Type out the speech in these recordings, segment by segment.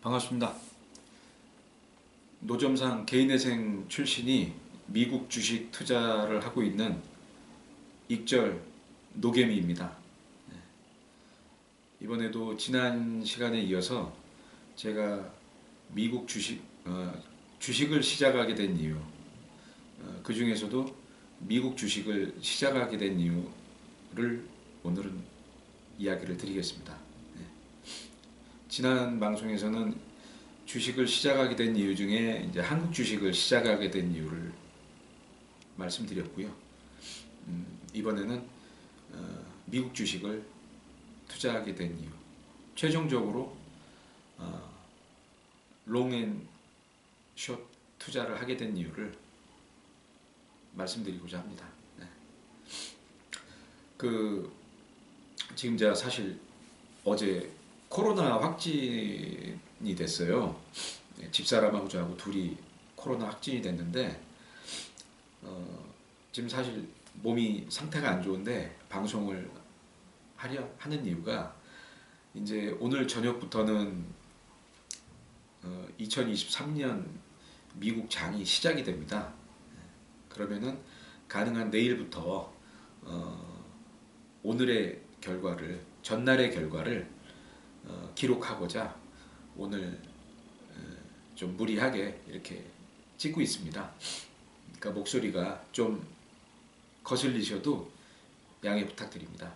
반갑습니다. 노점상 개인회생 출신이 미국 주식 투자를 하고 있는 익절 노개미입니다. 이번에도 지난 시간에 이어서 제가 미국 주식을 시작하게 된 이유, 그 중에서도 미국 주식을 시작하게 된 이유를 오늘은 이야기를 드리겠습니다. 지난 방송에서는 주식을 시작하게 된 이유 중에 이제 한국 주식을 시작하게 된 이유를 말씀드렸고요. 이번에는 미국 주식을 투자하게 된 이유, 최종적으로 롱앤 숏 투자를 하게 된 이유를 말씀드리고자 합니다. 지금 제가 사실 어제 코로나 확진이 됐어요. 집사람하고 저하고 둘이 코로나 확진이 됐는데 지금 사실 몸이 상태가 안 좋은데 방송을 하는 이유가 이제 오늘 저녁부터는 2023년 미국 장이 시작이 됩니다. 그러면은 가능한 내일부터 오늘의 결과를, 전날의 결과를 기록하고자 오늘 좀 무리하게 이렇게 찍고 있습니다. 그러니까 목소리가 좀 거슬리셔도 양해 부탁드립니다.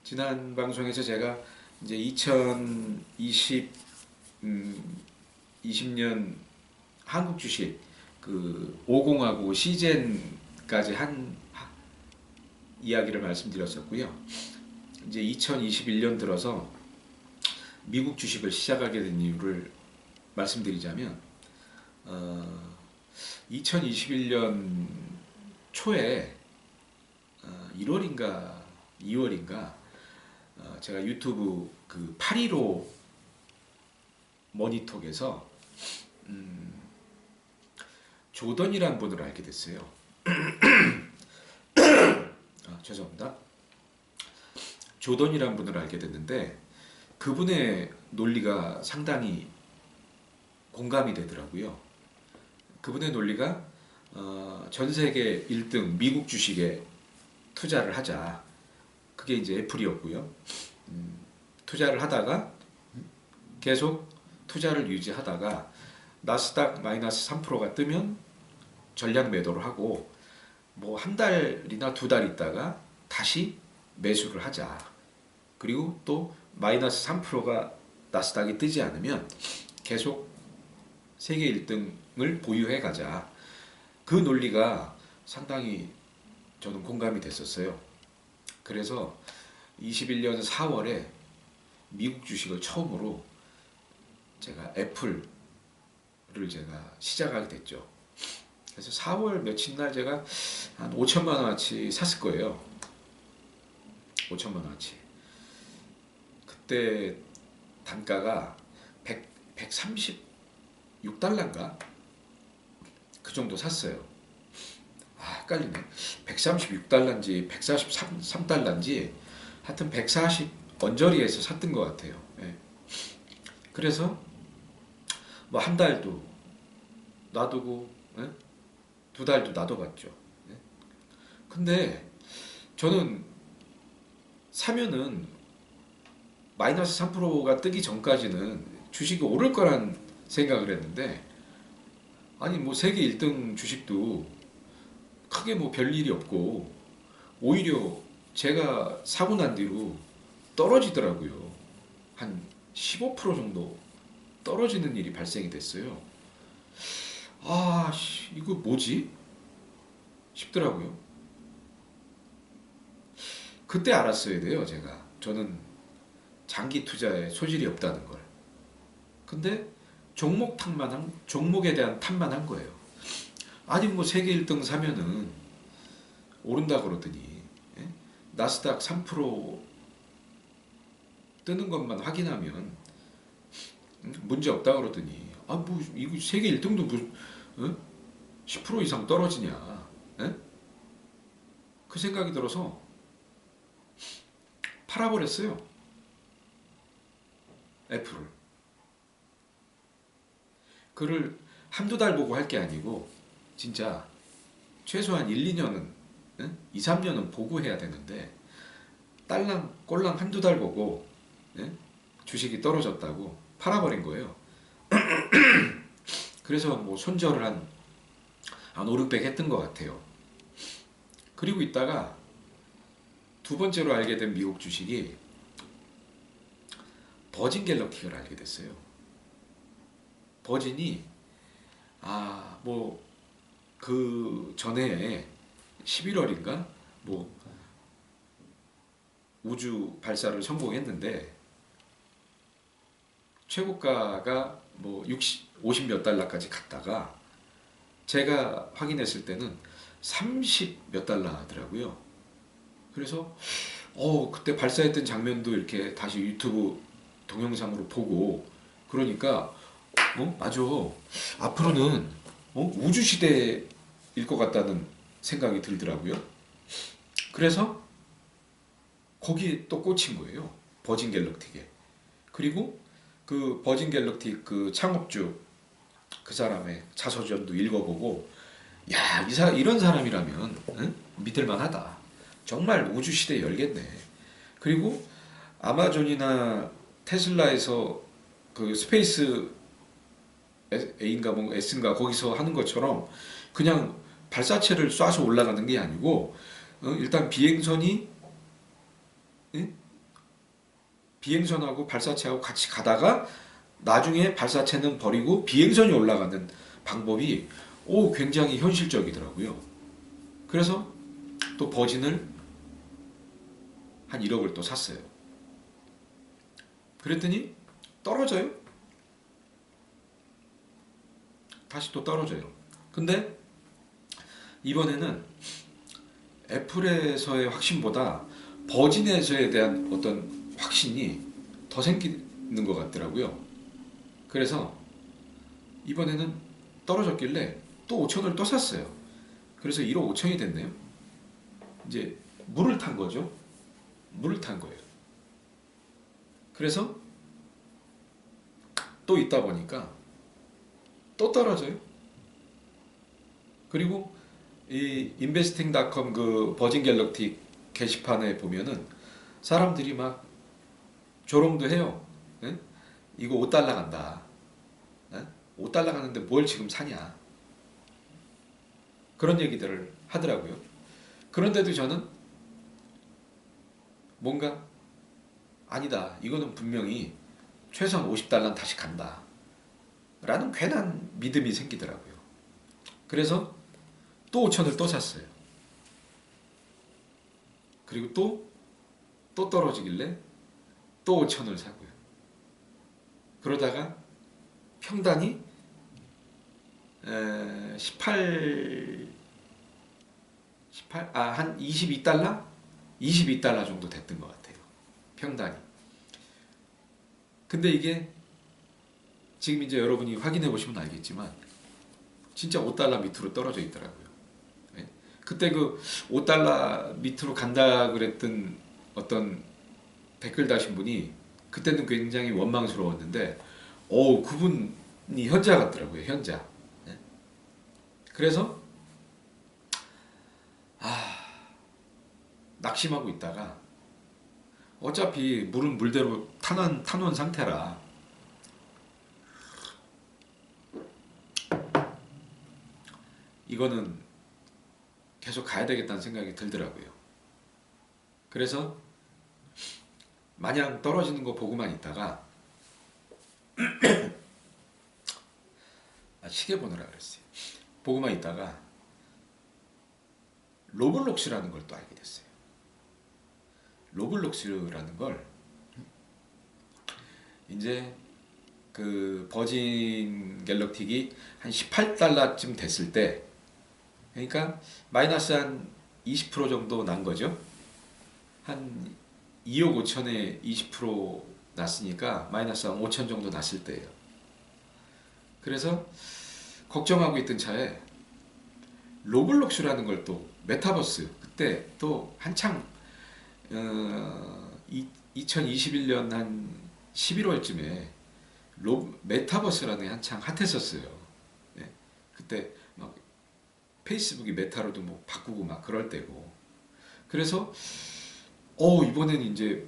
지난 방송에서 제가 이제 2020년 한국 주식 50하고 시젠까지 한 이야기를 말씀드렸었고요. 이제 2021년 들어서 미국 주식을 시작하게 된 이유를 말씀드리자면 2021년 초에 1월인가 2월인가 제가 유튜브 815 머니톡에서 조던이라는 분을 알게 됐어요. 죄송합니다. 조던이라는 분을 알게 됐는데 그분의 논리가 상당히 공감이 되더라고요. 그분의 논리가 전 세계 1등 미국 주식에 투자를 하자. 그게 이제 애플이었고요. 투자를 하다가 계속 투자를 유지하다가 나스닥 마이너스 3%가 뜨면 전량 매도를 하고 뭐 한 달이나 두 달 있다가 다시 매수를 하자. 그리고 또 마이너스 3%가 나스닥이 뜨지 않으면 계속 세계 1등을 보유해 가자. 그 논리가 상당히 저는 공감이 됐었어요. 그래서 21년 4월에 미국 주식을 처음으로 제가 애플을 제가 시작하게 됐죠. 그래서 4월 며칠 날 제가 한 5천만 원어치 샀을 거예요. 5천만 원어치. 그때 단가가 136달러인가? 그 정도 샀어요. 헷갈리네. 136달러인지 143달러인지 하여튼 140 언저리에서 샀던 것 같아요. 그래서 뭐 한 달도 놔두고 두 달도 놔둬봤죠. 근데 저는 사면은 마이너스 3%가 뜨기 전까지는 주식이 오를 거란 생각을 했는데 아니 뭐 세계 1등 주식도 크게 뭐 별일이 없고 오히려 제가 사고 난 뒤로 떨어지더라고요. 한 15% 정도 떨어지는 일이 발생이 됐어요. 이거 뭐지? 싶더라고요. 그때 알았어야 돼요, 제가. 저는 장기 투자에 소질이 없다는 걸. 근데 종목에 대한 탓만 한 거예요. 아니 뭐 세계 1등 사면은 오른다 그러더니 나스닥 3% 뜨는 것만 확인하면 문제 없다 그러더니 뭐 이거 세계 1등도 무슨 10% 이상 떨어지냐? 그 생각이 들어서 팔아버렸어요. 애플을. 그를 한두 달 보고 할 게 아니고 진짜 최소한 1, 2년은 2, 3년은 보고 해야 되는데 딸랑 꼴랑 한두 달 보고 주식이 떨어졌다고 팔아버린 거예요. 그래서 뭐 손절을 한 5, 600 했던 것 같아요. 그리고 있다가 두 번째로 알게 된 미국 주식이 버진 갤럭틱을 알게 됐어요. 버진이 뭐 그 전에 11월인가 뭐 우주 발사를 성공했는데 최고가가 뭐 50 몇 달러까지 갔다가 제가 확인했을 때는 30 몇 달러 하더라고요. 그래서 그때 발사했던 장면도 이렇게 다시 유튜브 동영상으로 보고 그러니까 맞아. 앞으로는 우주 시대일 것 같다는 생각이 들더라고요. 그래서 거기에 또 꽂힌 거예요. 버진 갤럭틱에. 그리고 그 버진 갤럭틱 그 창업주 그 사람의 자서전도 읽어보고 야, 이런 사람이라면 믿을 만하다. 정말 우주 시대 열겠네. 그리고 아마존이나 테슬라에서 그 스페이스 A인가 뭐 S인가 거기서 하는 것처럼 그냥 발사체를 쏴서 올라가는 게 아니고 일단 비행선하고 발사체하고 같이 가다가 나중에 발사체는 버리고 비행선이 올라가는 방법이 굉장히 현실적이더라고요. 그래서 또 버진을 한 1억을 또 샀어요. 그랬더니 떨어져요. 다시 또 떨어져요. 근데 이번에는 애플에서의 확신보다 버진에서에 대한 어떤 확신이 더 생기는 것 같더라고요. 그래서 이번에는 떨어졌길래 또 5천을 또 샀어요. 그래서 1억 5천이 됐네요. 이제 물을 탄 거죠. 물을 탄 거예요. 그래서 또 있다 보니까 또 떨어져요. 그리고 이 investing.com 그 버진 갤럭틱 게시판에 보면은 사람들이 막 조롱도 해요. 예? 이거 5달러 간다. 5달러 가는데 뭘 지금 사냐. 그런 얘기들을 하더라고요. 그런데도 저는 뭔가 아니다. 이거는 분명히 최소한 50달러는 다시 간다. 라는 괜한 믿음이 생기더라고요. 그래서 또 5천을 또 샀어요. 그리고 또 떨어지길래 또 5천을 사고요. 그러다가 평단이 한 22달러? 22달러 정도 됐던 것 같아요. 평단이. 근데 이게 지금 이제 여러분이 확인해 보시면 알겠지만 진짜 5달러 밑으로 떨어져 있더라고요. 네? 그때 그 5달러 밑으로 간다 그랬던 어떤 댓글 다신 분이 그때는 굉장히 원망스러웠는데 그분이 현자 같더라고요. 현자. 네? 그래서 낙심하고 있다가 어차피 물은 물대로 타놓은 상태라 이거는 계속 가야 되겠다는 생각이 들더라고요. 그래서 마냥 떨어지는 거 보고만 있다가 시계 보느라 그랬어요. 보고만 있다가 로블록스라는 걸 또 알게 됐어요. 로블록스라는 걸 이제 그 버진 갤럭틱이 한 18달러쯤 됐을 때 그러니까 마이너스 한 20% 정도 난 거죠. 한 2억 5천에 20% 났으니까 마이너스 한 5천 정도 났을 때예요. 그래서 걱정하고 있던 차에 로블록스라는 걸 또 메타버스 그때 또 한창 2021년 한 11월쯤에 메타버스라는 게 한창 핫했었어요. 예. 그때 막 페이스북이 메타로도 뭐 바꾸고 막 그럴 때고. 그래서 이번에는 이제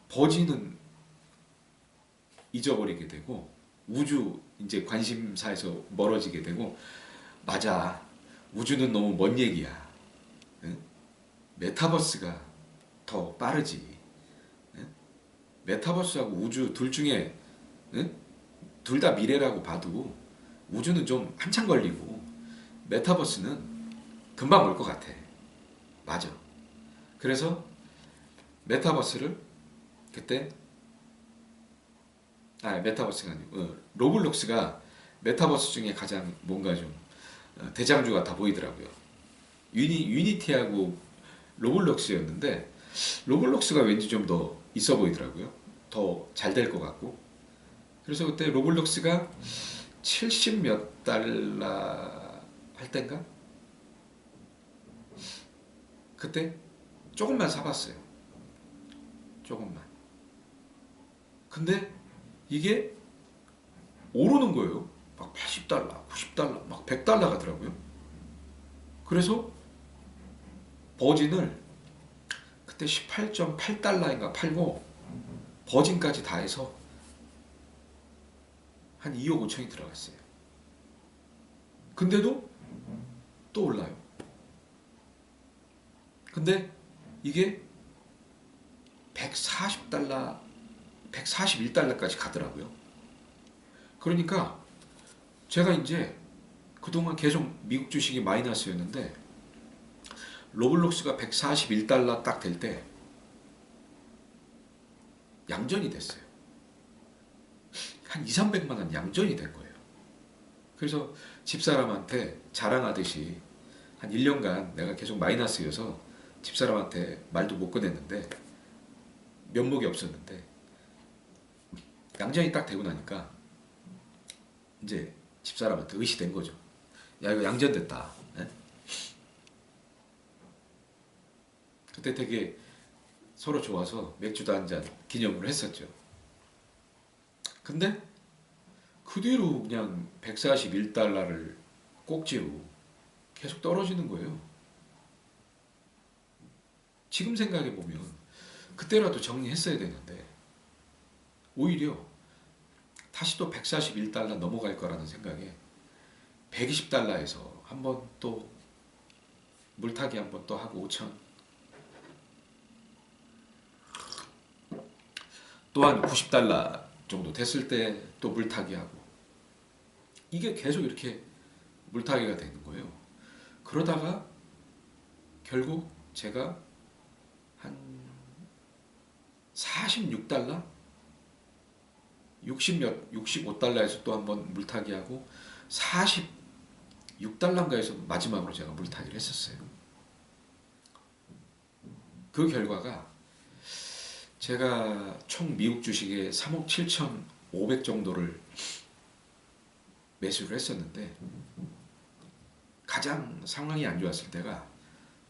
버진은 잊어버리게 되고 우주 이제 관심사에서 멀어지게 되고, 맞아, 우주는 너무 먼 얘기야. 응? 메타버스가 더 빠르지. 응? 메타버스하고 우주 둘 중에, 응? 둘 다 미래라고 봐도 우주는 좀 한참 걸리고 메타버스는 금방 올 것 같아. 맞아. 그래서 메타버스를 그때, 메타버스가 아니고 로블록스가 메타버스 중에 가장 뭔가 좀 대장주 같아 보이더라고요. 유니티하고 로블록스였는데 로블록스가 왠지 좀 더 있어 보이더라고요. 더 잘 될 것 같고. 그래서 그때 로블록스가 70 몇 달러 할 땐가? 그때 조금만 사봤어요. 조금만. 근데 이게 오르는 거예요. 막 80달러, 90달러, 막 100달러 가더라고요. 그래서 버진을 그때 18.8달러인가 팔고 버진까지 다 해서 한 2억 5천이 들어갔어요. 근데도 또 올라요. 근데 이게 140달러, 141달러까지 가더라고요. 그러니까 제가 이제 그동안 계속 미국 주식이 마이너스였는데 로블록스가 141달러 딱 될 때 양전이 됐어요. 한 2, 300만 원 양전이 된 거예요. 그래서 집사람한테 자랑하듯이 한 1년간 내가 계속 마이너스여서 집사람한테 말도 못 꺼냈는데, 면목이 없었는데 양전이 딱 되고 나니까 이제 집사람한테 의시된 거죠. 야, 이거 양전됐다. 네? 그때 되게 서로 좋아서 맥주도 한 잔 기념으로 했었죠. 근데 그 뒤로 그냥 141달러를 꼭지로 계속 떨어지는 거예요. 지금 생각해보면 그때라도 정리했어야 되는데 오히려 다시 또 141달러 넘어갈 거라는 생각에 120달러에서 한번 또 물타기 한번 또 하고 5천, 또한 90달러 정도 됐을 때 또 물타기 하고, 이게 계속 이렇게 물타기가 되는 거예요. 그러다가 결국 제가 한 46달러? 65달러에서 또 한번 물타기하고 46달러인가에서 마지막으로 제가 물타기를 했었어요. 그 결과가 제가 총 미국 주식에 3억 7,500 정도를 매수를 했었는데 가장 상황이 안 좋았을 때가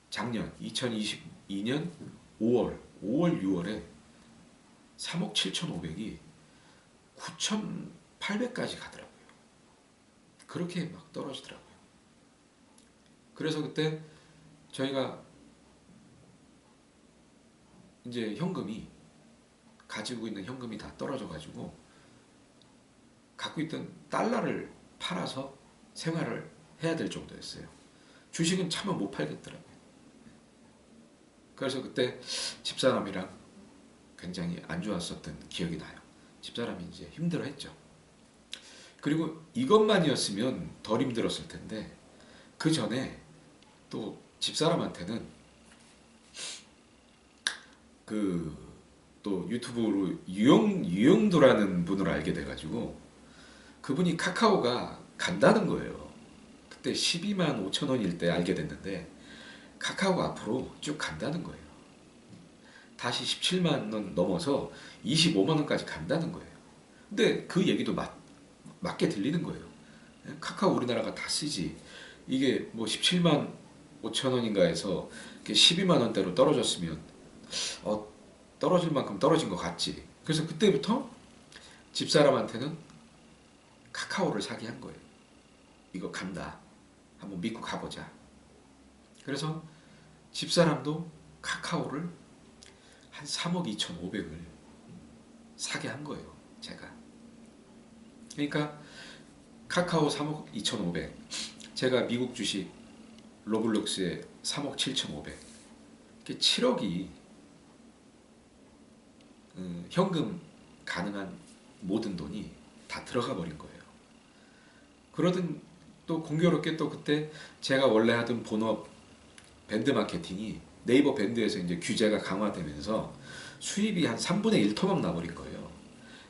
작년 2022년 5월, 6월에 3억 7,500이 9,800까지 가더라고요. 그렇게 막 떨어지더라고요. 그래서 그때 저희가 이제 현금이, 가지고 있는 현금이 다 떨어져가지고 갖고 있던 달러를 팔아서 생활을 해야 될 정도였어요. 주식은 차마 못 팔겠더라고요. 그래서 그때 집사람이랑 굉장히 안 좋았었던 기억이 나요. 집사람이 이제 힘들어했죠. 그리고 이것만이었으면 덜 힘들었을 텐데 그 전에 또 집사람한테는 또 유튜브로 유영도라는 분을 알게 돼가지고 그분이 카카오가 간다는 거예요. 그때 12만 5천 원일 때 알게 됐는데 카카오가 앞으로 쭉 간다는 거예요. 다시 17만 원 넘어서 25만 원까지 간다는 거예요. 근데 그 얘기도 맞게 들리는 거예요. 카카오 우리나라가 다 쓰지. 이게 뭐 17만 5천 원인가 해서 12만 원대로 떨어졌으면 떨어질 만큼 떨어진 것 같지. 그래서 그때부터 집사람한테는 카카오를 사게 한 거예요. 이거 간다. 한번 믿고 가보자. 그래서 집사람도 카카오를 한 3억 2,500을 사게 한 거예요. 제가. 그러니까 카카오 3억 2,500, 제가 미국 주식 로블록스에 3억 7,500, 이게 7억이 현금 가능한 모든 돈이 다 들어가 버린 거예요. 그러던 또 공교롭게 또 그때 제가 원래 하던 본업 밴드 마케팅이 네이버 밴드에서 이제 규제가 강화되면서 수입이 한 3분의 1 토막 나버린 거예요.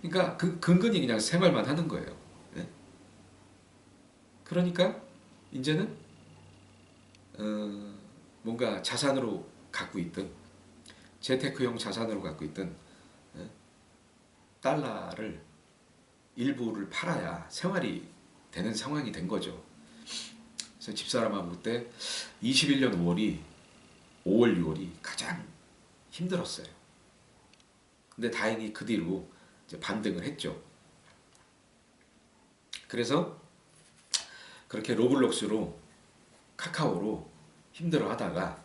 그러니까 근근히 그냥 생활만 하는 거예요. 네? 그러니까 이제는 뭔가 자산으로 갖고 있던, 재테크용 자산으로 갖고 있던 달러를 일부를 팔아야 생활이 되는 상황이 된 거죠. 그래서 집사람하고 그때 21년 5월, 6월이 가장 힘들었어요. 근데 다행히 그 뒤로 이제 반등을 했죠. 그래서 그렇게 로블록스로, 카카오로 힘들어 하다가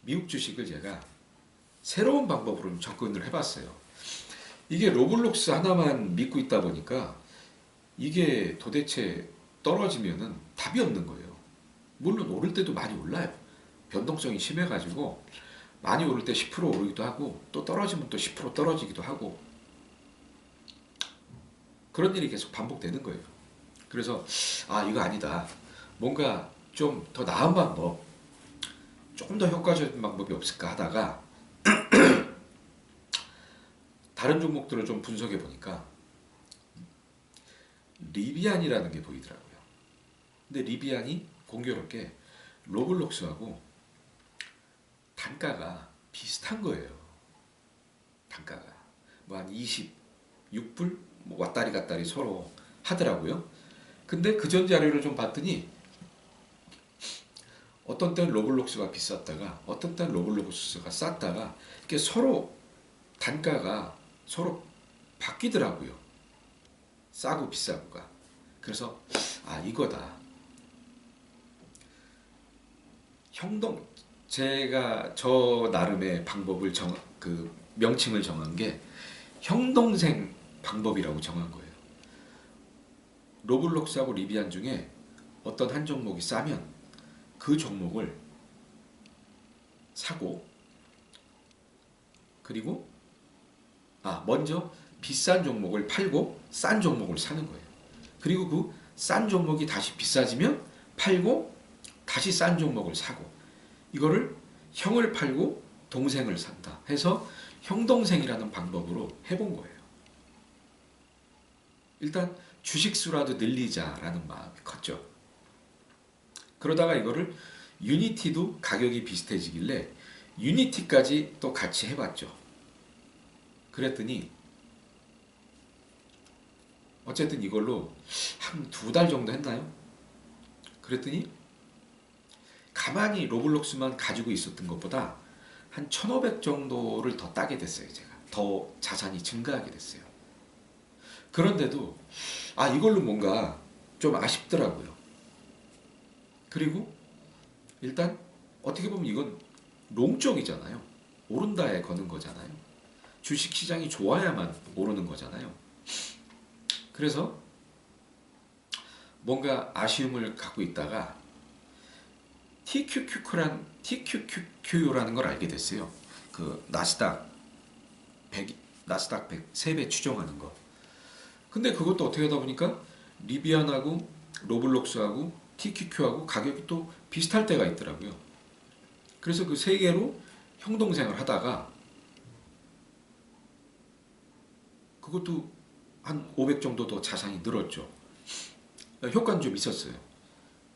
미국 주식을 제가 새로운 방법으로 접근을 해봤어요. 이게 로블록스 하나만 믿고 있다 보니까 이게 도대체 떨어지면은 답이 없는 거예요. 물론 오를 때도 많이 올라요. 변동성이 심해가지고 많이 오를 때 10% 오르기도 하고, 또 떨어지면 또 10% 떨어지기도 하고, 그런 일이 계속 반복되는 거예요. 그래서 이거 아니다. 뭔가 좀 더 나은 방법, 조금 더 효과적인 방법이 없을까 하다가 다른 종목들을 좀 분석해 보니까 리비안이라는 게 보이더라고요. 근데 리비안이 공교롭게 로블록스하고 단가가 비슷한 거예요. 단가가 뭐 한 26불 뭐 왔다리 갔다리 서로 하더라고요. 근데 그 전 자료를 좀 봤더니 어떤 때는 로블록스가 비쌌다가 어떤 때는 로블록스가 쌌다가 이게 서로 단가가 서로 바뀌더라고요. 싸고 비싸고가. 그래서 이거다. 제가 저 나름의 방법을 그 명칭을 정한 게 형동생 방법이라고 정한 거예요. 로블록스하고 리비안 중에 어떤 한 종목이 싸면 그 종목을 사고, 그리고 먼저 비싼 종목을 팔고 싼 종목을 사는 거예요. 그리고 그 싼 종목이 다시 비싸지면 팔고 다시 싼 종목을 사고, 이거를 형을 팔고 동생을 산다 해서 형동생이라는 방법으로 해본 거예요. 일단 주식수라도 늘리자라는 마음이 컸죠. 그러다가 이거를 유니티도 가격이 비슷해지길래 유니티까지 또 같이 해봤죠. 그랬더니 어쨌든 이걸로 한 2달 정도 했나요? 그랬더니 가만히 로블록스만 가지고 있었던 것보다 한 1,500 정도를 더 따게 됐어요. 제가 더 자산이 증가하게 됐어요. 그런데도 이걸로 뭔가 좀 아쉽더라고요. 그리고 일단 어떻게 보면 이건 롱 쪽이잖아요. 오른다에 거는 거잖아요. 주식시장이 좋아야만 오르는 거잖아요. 그래서 뭔가 아쉬움을 갖고 있다가 TQQQ라는 걸 알게 됐어요. 그 나스닥 100 3배 추종하는 거. 근데 그것도 어떻게 하다 보니까 리비안하고 로블록스하고 TQQ하고 가격이 또 비슷할 때가 있더라고요. 그래서 그 세 개로 형동생을 하다가 그것도 한 500 정도 더 자산이 늘었죠. 효과는 좀 있었어요.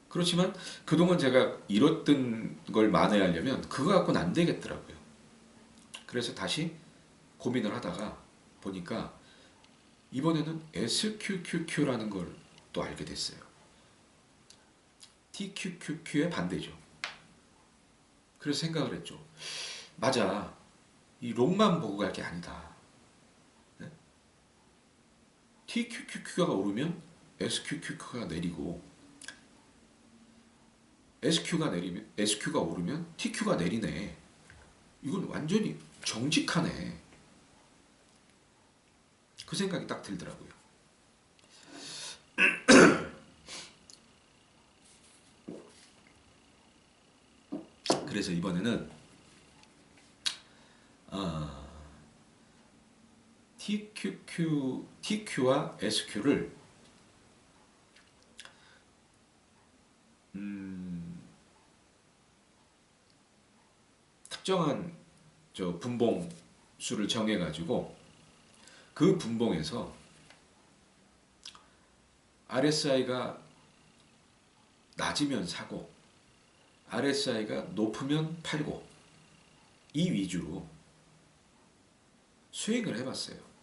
그렇지만 그동안 제가 잃었던 걸 만회하려면 그거 갖고는 안 되겠더라고요. 그래서 다시 고민을 하다가 보니까 이번에는 SQQQ라는 걸 또 알게 됐어요. TQQQ의 반대죠. 그래서 생각을 했죠. 맞아. 이 롱만 보고 갈 게 아니다. 네? TQQQ가 오르면 SQQQ가 내리고 SQ가 오르면 TQ가 내리네. 이건 완전히 정직하네. 그 생각이 딱 들더라고요. 그래서 이번에는 TQ와 SQ를 특정한 분봉 수를 정해가지고 그 분봉에서 RSI가 낮으면 사고 RSI가 높으면 팔고 이 위주로 스윙을 해봤어요.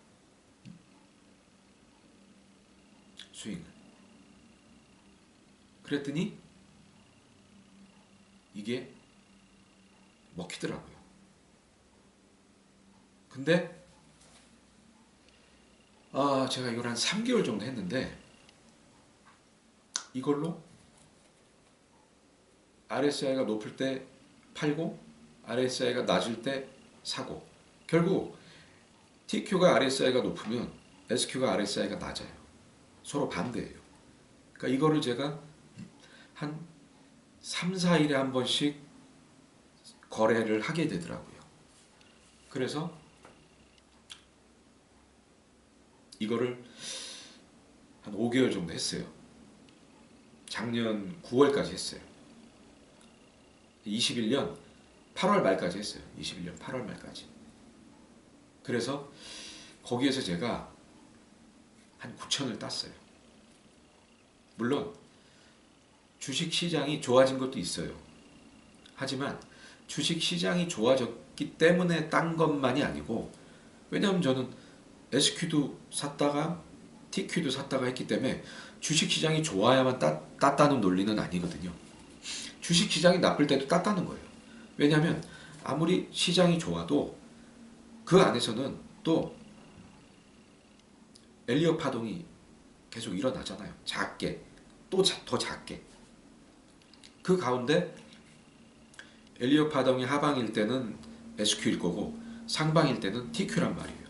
스윙을. 그랬더니 이게 먹히더라고요. 근데 제가 이걸 한 3개월 정도 했는데 이걸로 RSI가 높을 때 팔고 RSI가 낮을 때 사고 결국 TQ가 RSI가 높으면 SQ가 RSI가 낮아요. 서로 반대예요. 그러니까 이거를 제가 한 3, 4일에 한 번씩 거래를 하게 되더라고요. 그래서 이거를 한 5개월 정도 했어요. 작년 9월까지 했어요. 21년 8월 말까지 했어요. 21년 8월 말까지. 그래서 거기에서 제가 한 9천을 땄어요. 물론 주식시장이 좋아진 것도 있어요. 하지만 주식시장이 좋아졌기 때문에 딴 것만이 아니고 왜냐하면 저는 SQ도 샀다가 TQ도 샀다가 했기 때문에 주식시장이 좋아야만 땄다는 논리는 아니거든요. 주식시장이 나쁠 때도 땄다는 거예요. 왜냐하면 아무리 시장이 좋아도 그 안에서는 또 엘리엇 파동이 계속 일어나잖아요. 작게 또 더 작게. 그 가운데 엘리엇 파동이 하방일 때는 SQ일 거고 상방일 때는 TQ란 말이에요.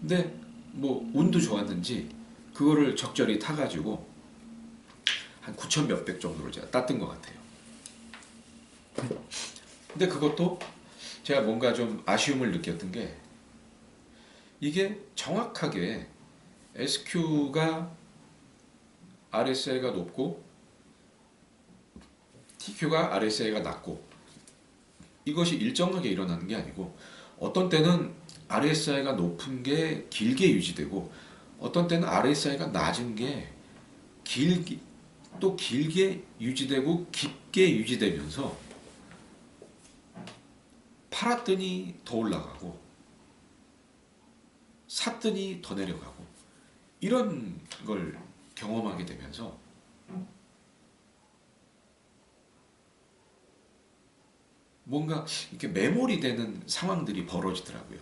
근데 뭐 운도 좋았는지 그거를 적절히 타가지고 한 9천 몇백 정도를 제가 땄던 것 같아요. 근데 그것도 제가 뭔가 좀 아쉬움을 느꼈던 게 이게 정확하게 SQ가 RSI가 높고 TQ가 RSI가 낮고 이것이 일정하게 일어나는 게 아니고 어떤 때는 RSI가 높은 게 길게 유지되고 어떤 때는 RSI가 낮은 게 길게 유지되고 깊게 유지되면서 팔았더니 더 올라가고 샀더니 더 내려가고 이런 걸 경험하게 되면서 뭔가 이렇게 매몰이 되는 상황들이 벌어지더라고요.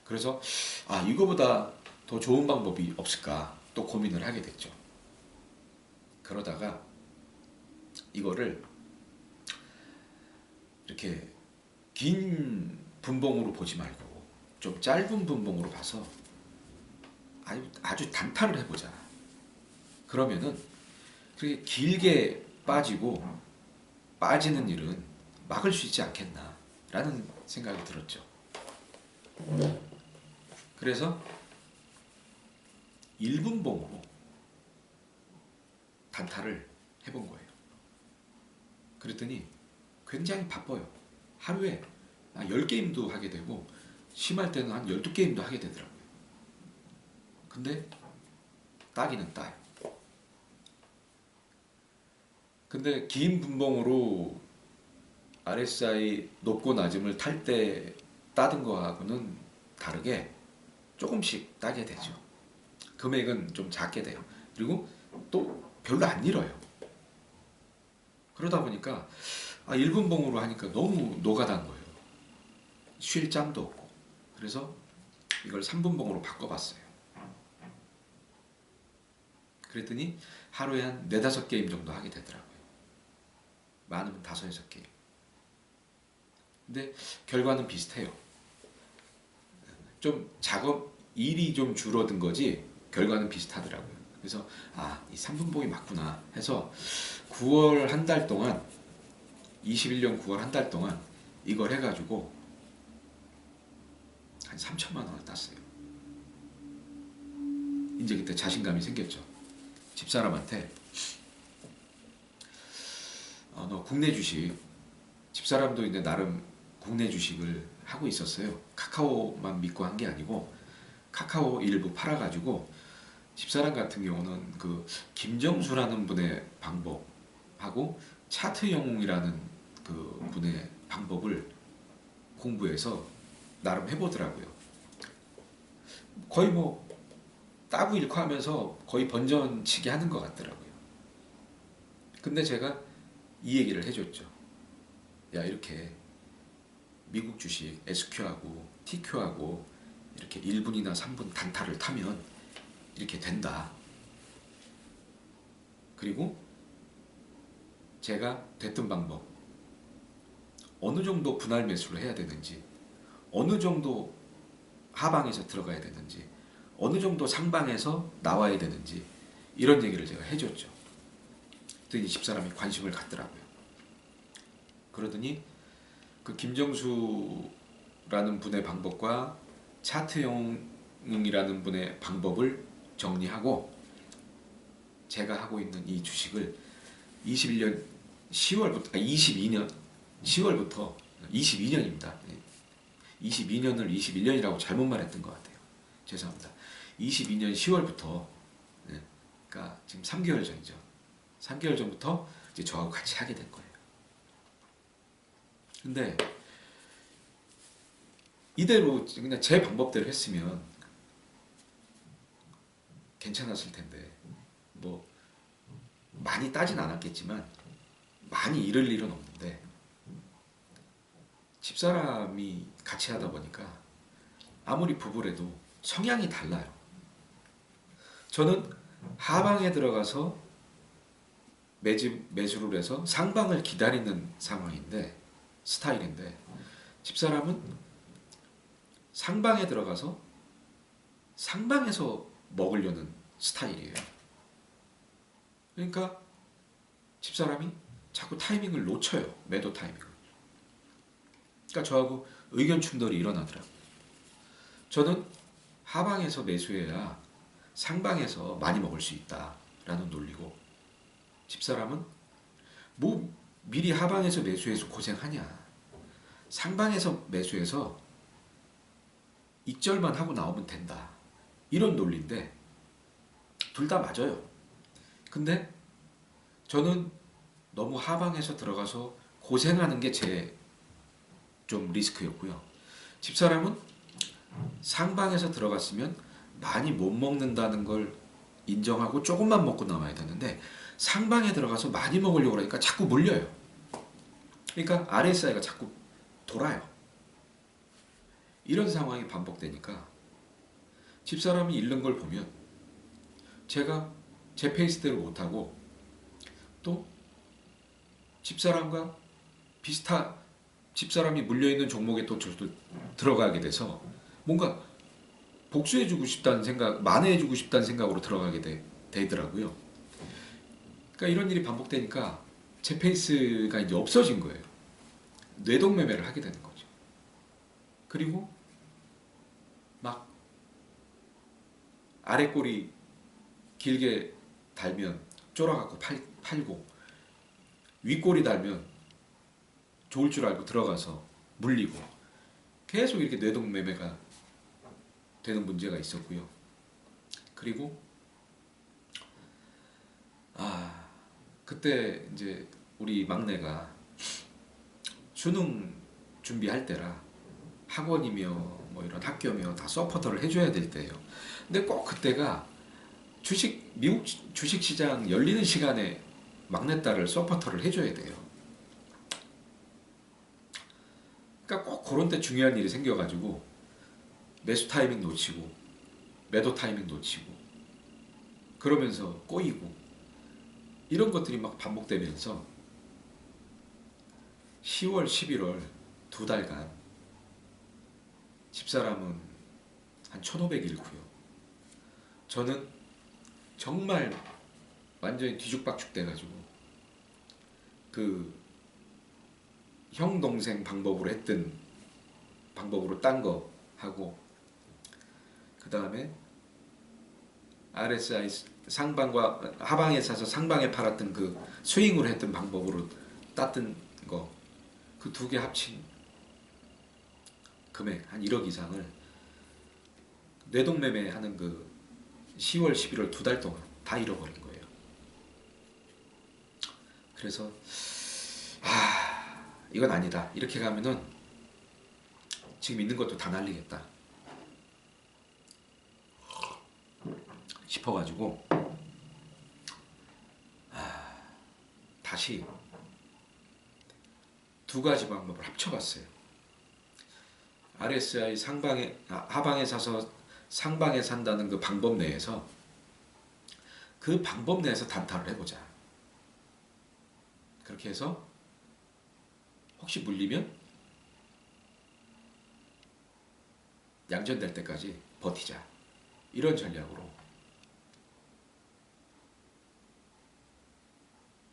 그래서 이거보다 더 좋은 방법이 없을까 또 고민을 하게 됐죠. 그러다가 이거를 이렇게 긴 분봉으로 보지 말고 좀 짧은 분봉으로 봐서 아주 단타를 해보자. 그러면은 그렇게 길게 빠지고 빠지는 일은 막을 수 있지 않겠나 라는 생각이 들었죠. 그래서 1분봉으로 단타를 해본 거예요. 그랬더니 굉장히 바빠요. 하루에 10게임도 하게 되고 심할 때는 한 12게임도 하게 되더라고요. 근데 따기는 따요. 근데 긴 분봉으로 RSI 높고 낮음을 탈 때 따든 거하고는 다르게 조금씩 따게 되죠. 금액은 좀 작게 돼요. 그리고 또 별로 안 잃어요. 그러다 보니까 1분봉으로 하니까 너무 노가다인 거예요. 쉴 짬도 없고. 그래서 이걸 3분봉으로 바꿔봤어요. 그랬더니 하루에 한 4-5게임 정도 하게 되더라고요. 많으면 5-6게임. 근데 결과는 비슷해요. 좀 작업 일이 좀 줄어든 거지 결과는 비슷하더라고요. 그래서 이 3분봉이 맞구나 해서 9월 한 달 동안 21년 9월 한 달 동안 이걸 해가지고 한 3천만 원을 땄어요. 이제 그때 자신감이 생겼죠. 집사람한테 너 국내 주식, 집사람도 이제 나름 국내 주식을 하고 있었어요. 카카오만 믿고 한 게 아니고 카카오 일부 팔아가지고 집사람 같은 경우는 그 김정수라는 분의 방법하고 차트영웅이라는 그 분의 방법을 공부해서 나름 해보더라고요. 거의 뭐 따고 잃고 하면서 거의 번전치기 하는 것 같더라고요. 근데 제가 이 얘기를 해줬죠. 야, 이렇게 미국 주식 SQ하고 TQ하고 이렇게 1분이나 3분 단타를 타면 이렇게 된다. 그리고 제가 됐던 방법, 어느 정도 분할 매수를 해야 되는지, 어느 정도 하방에서 들어가야 되는지, 어느 정도 상방에서 나와야 되는지 이런 얘기를 제가 해줬죠. 그랬더니 집사람이 관심을 갖더라고요. 그러더니 그 김정수라는 분의 방법과 차트영웅이라는 분의 방법을 정리하고 제가 하고 있는 이 주식을 21년 10월부터 22년 10월부터 22년입니다. 22년을 21년이라고 잘못 말했던 것 같아요. 죄송합니다. 22년 10월부터 그러니까 지금 3개월 전이죠. 3개월 전부터 이제 저하고 같이 하게 된 거예요. 근데 이대로 그냥 제 방법대로 했으면 괜찮았을 텐데 뭐 많이 따진 않았겠지만 많이 잃을 일은 없는데 집사람이 같이 하다 보니까 아무리 부부래도 성향이 달라요. 저는 하방에 들어가서 매수를 해서 상방을 기다리는 상황인데 스타일인데 집사람은 상방에 들어가서 상방에서 먹으려는 스타일이에요. 그러니까 집사람이 자꾸 타이밍을 놓쳐요. 매도 타이밍을. 그러니까 저하고 의견 충돌이 일어나더라고요. 저는 하방에서 매수해야 상방에서 많이 먹을 수 있다라는 논리고 집사람은 뭐 미리 하방에서 매수해서 고생하냐. 상방에서 매수해서 익절만 하고 나오면 된다. 이런 논리인데 둘 다 맞아요. 근데 저는 너무 하방에서 들어가서 고생하는 게 제 좀 리스크였고요. 집사람은 상방에서 들어갔으면 많이 못 먹는다는 걸 인정하고 조금만 먹고 나와야 되는데 상방에 들어가서 많이 먹으려고 하니까 자꾸 물려요. 그러니까 RSI가 자꾸 돌아요. 이런 상황이 반복되니까 집사람이 잃는 걸 보면 제가 제 페이스대로 못하고 또 집사람과 집사람이 물려있는 종목에 또 들어가게 돼서 뭔가 복수해주고 싶다는 생각, 만회해주고 싶다는 생각으로 들어가게 되더라고요. 그러니까 이런 일이 반복되니까 제 페이스가 이제 없어진 거예요. 뇌동매매를 하게 되는 거죠. 그리고 막 아래 꼬리 길게 달면 쫄아갖고 팔고 윗꼬리 달면 좋을 줄 알고 들어가서 물리고 계속 이렇게 뇌동매매가 되는 문제가 있었고요. 그리고 그때 이제 우리 막내가 수능 준비할 때라 학원이며 뭐 이런 학교며 다 서포터를 해줘야 될 때예요. 근데 꼭 그때가 미국 주식시장 열리는 시간에 막내딸을 서포터를 해줘야 돼요. 그러니까 꼭 그런 때 중요한 일이 생겨가지고 매수 타이밍 놓치고 매도 타이밍 놓치고 그러면서 꼬이고 이런 것들이 막 반복되면서 10월, 11월 2달간 집사람은 한 1,500 잃고요. 저는 정말 완전히 뒤죽박죽 돼가지고 그 형 동생 방법으로 했던 방법으로 딴 거 하고 그 다음에 RSI 상방과 하방에 사서 상방에 팔았던 그 스윙으로 했던 방법으로 땄던 거 그 두 개 합친 금액 한 1억 이상을 뇌동매매 하는 그 10월, 11월 2달 동안 다 잃어버린 거예요. 그래서 이건 아니다. 이렇게 가면은 지금 있는 것도 다 날리겠다 싶어가지고 다시 두 가지 방법을 합쳐봤어요. RSI 하방에 사서 상방에 산다는 그 방법 내에서 그 방법 내에서 단타를 해보자. 그렇게 해서 혹시 물리면 양전될 때까지 버티자. 이런 전략으로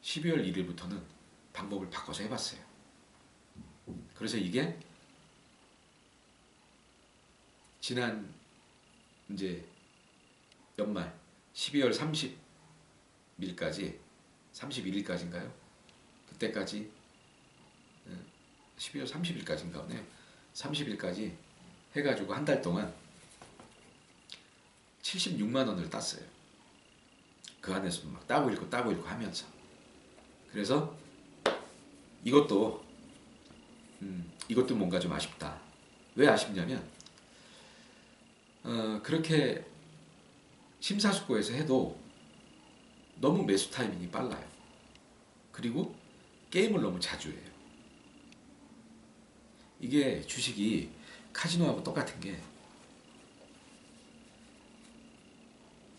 12월 1일부터는 방법을 바꿔서 해봤어요. 그래서 이게 지난 이제 연말 12월 30일까지 31일까지인가요? 그때까지 12월 30일까지인가 보네요. 30일까지 해가지고 한 달 동안 76만 원을 땄어요. 그 안에서도 막 따고 읽고 하면서. 그래서 이것도 뭔가 좀 아쉽다. 왜 아쉽냐면 그렇게 심사숙고해서 해도 너무 매수 타이밍이 빨라요. 그리고 게임을 너무 자주 해요. 이게 주식이 카지노하고 똑같은 게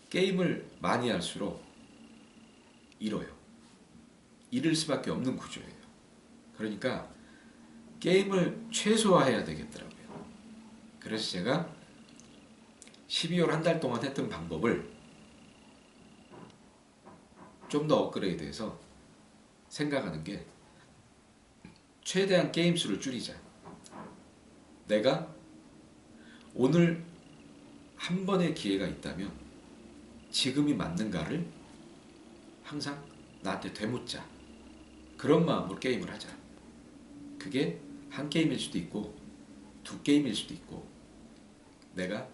게임을 많이 할수록 잃어요. 잃을 수밖에 없는 구조예요. 그러니까 게임을 최소화해야 되겠더라고요. 그래서 제가 12월 한 달 동안 했던 방법을 좀 더 업그레이드해서 생각하는 게 최대한 게임 수를 줄이자. 내가 오늘 한 번의 기회가 있다면 지금이 맞는가를 항상 나한테 되묻자. 그런 마음으로 게임을 하자. 그게 한 게임일 수도 있고 두 게임일 수도 있고 내가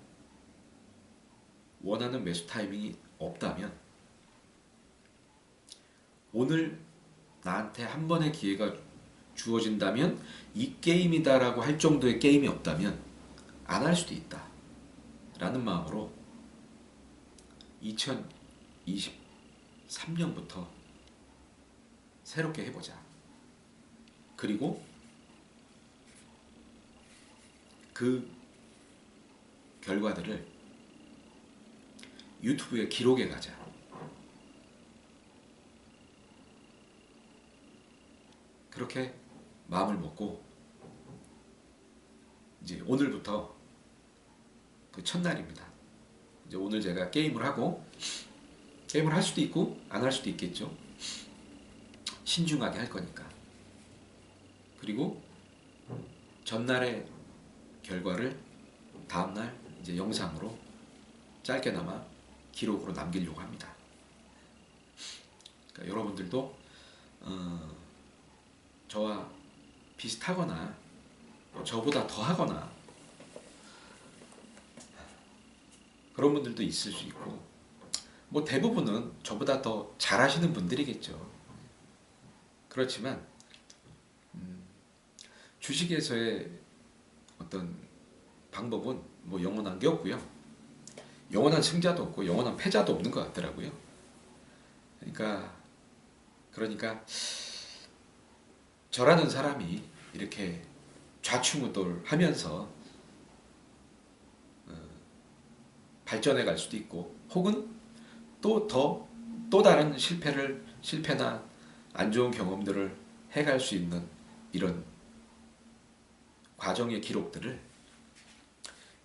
원하는 매수 타이밍이 없다면 오늘 나한테 한 번의 기회가 주어진다면 이 게임이다라고 할 정도의 게임이 없다면 안 할 수도 있다 라는 마음으로 2023년부터 새롭게 해보자. 그리고 그 결과들을 유튜브에 기록해 가자. 그렇게 마음을 먹고 이제 오늘부터 그 첫날입니다. 이제 오늘 제가 게임을 하고 게임을 할 수도 있고 안 할 수도 있겠죠. 신중하게 할 거니까. 그리고 전날의 결과를 다음날 이제 영상으로 짧게나마 기록으로 남기려고 합니다. 그러니까 여러분들도 저와 비슷하거나 저보다 더 하거나 그런 분들도 있을 수 있고 뭐 대부분은 저보다 더 잘하시는 분들이겠죠. 그렇지만 주식에서의 어떤 방법은 뭐 영원한 게 없고요. 영원한 승자도 없고 영원한 패자도 없는 것 같더라고요. 그러니까 저라는 사람이 이렇게 좌충우돌하면서 발전해 갈 수도 있고, 혹은 또 다른 실패나 안 좋은 경험들을 해갈 수 있는 이런 과정의 기록들을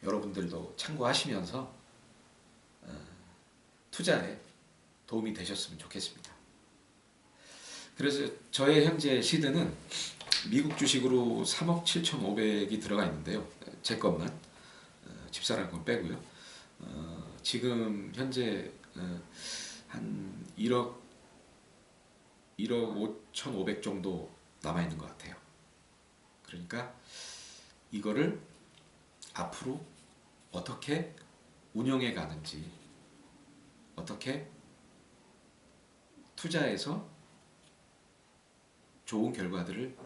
여러분들도 참고하시면서 투자에 도움이 되셨으면 좋겠습니다. 그래서 저의 현재 시드는 미국 주식으로 3억 7,500이 들어가 있는데요. 제 것만, 집사람 건 빼고요. 지금 현재 한 1억 5,500 정도 남아있는 것 같아요. 그러니까 이거를 앞으로 어떻게 운영해 가는지, 어떻게 투자해서 좋은 결과들을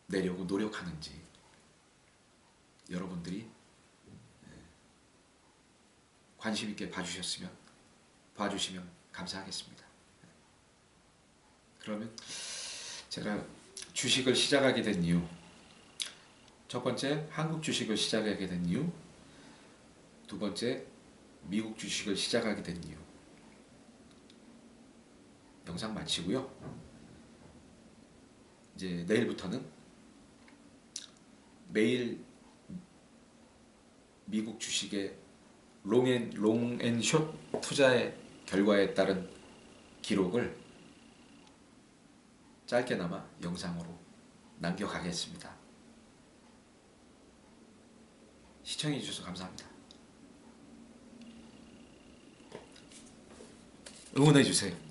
내려고 노력하는지 여러분들이 관심 있게 봐주시면 감사하겠습니다. 그러면 제가 주식을 시작하게 된 이유, 첫 번째 한국 주식을 시작하게 된 이유, 두 번째 미국 주식을 시작하게 된 이유, 영상 마치고요. 이제 내일부터는 매일 미국 주식의 롱앤숏 투자의 결과에 따른 기록을 짧게나마 영상으로 남겨가겠습니다. 시청해주셔서 감사합니다. 응원해주세요.